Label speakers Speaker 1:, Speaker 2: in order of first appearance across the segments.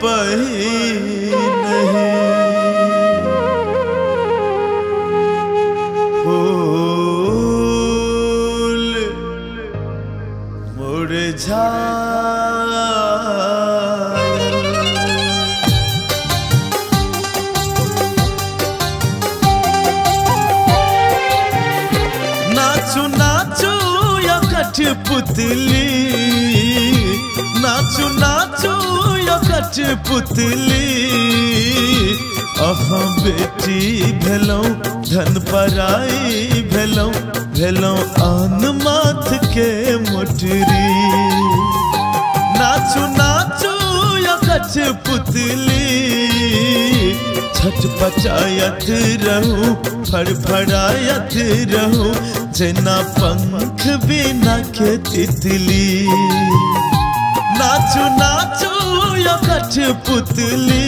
Speaker 1: पही नहीं फूल मुरझा पुतली नाचू नाचू यो कठपुतली अहाँ बेटी भेलौ धन पराई भेलौ भेलौ आन माथ के मोटरी नाचू नाचू यो कठपुतली छटपटायत रहूं फड़फड़ायत रहूं जना पंख बिना के तितली नाचू नाचू यो कठपुतली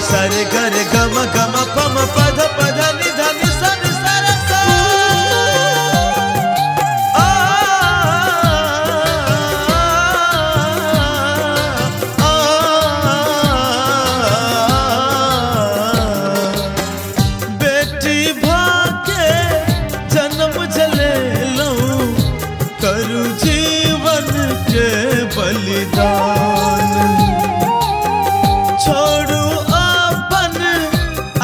Speaker 1: सारे गरे गम गम पम पध पध नि ध नि सा नि सा रे सा बेटी भाके जन्म जले लऊं करू जीवन के बलिदान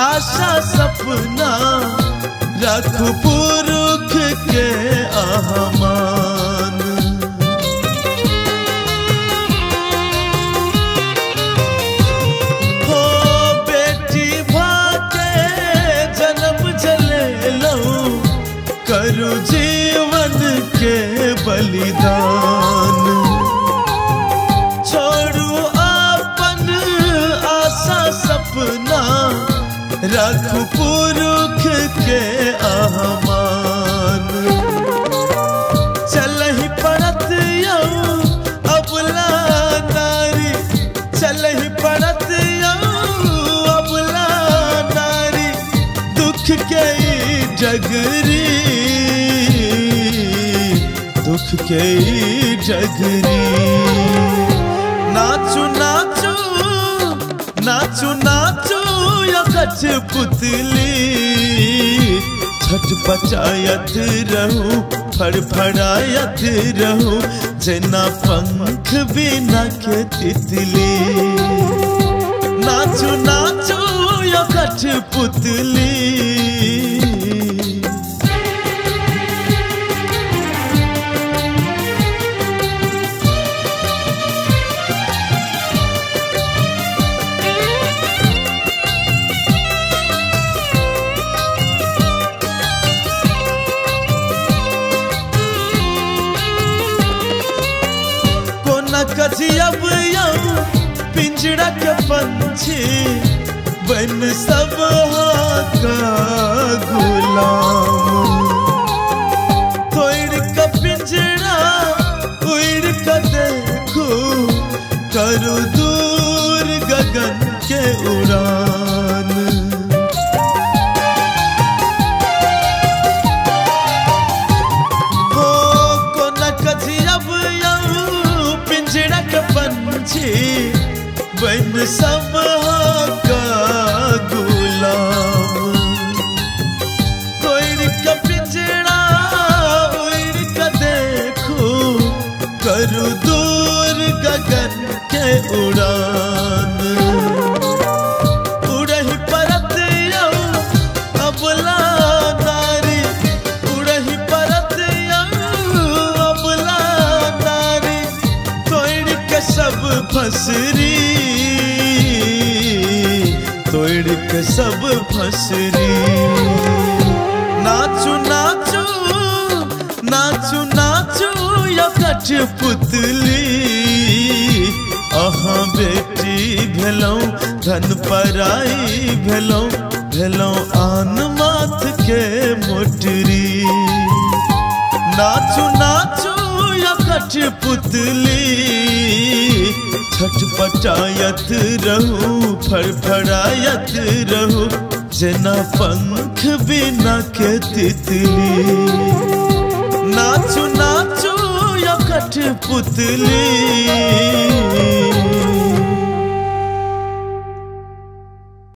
Speaker 1: आशा सपना रखू पुरुष के आहमान हो बेटी भाके जन्म जले लऊं करू जीवन के बलिदान छोड़ू अपन आशा सपना रखू पुरुष के आहमान चलहि पड़त यौ अबला नारी चलहि पड़त यौ अबला नारी दुख के जगरी दुख के जगरी नाचू नाचू नाचू नाचू कठपुतली छटपटायत रहूं फड़फड़ायत रहूं जना पंख बिना के तितली नाचू नाचू यो कठपुतली कजियब यौ पिंजरा के पंछी बन सब का गुलाम तोड़ का पिंजरा उड़ का देखू करू दूर गगन के उड़ान हो कोना कजियब पंछी बन सब का गुलाम तोड़ का पिंजरा उड़ का देखू करू दूर गगन के उड़ान उड़ही परत यौ अबला नारी उड़ही परत यौ अबला नारी तोड़ के सब फसरी तोड़ के सब फसरी नाचू नाचू नाचू नाचू यो कठपुतली अहाँ बेटी भेलौ धन पराई भेलौ भेलौं आन माथ के मोटरी। नाचू नाचू या कठपुतली, छटपटायत रहू फड़फड़ायत रहू, जेना पंख बिना के तितली। नाचू नाचू या कठपुतली,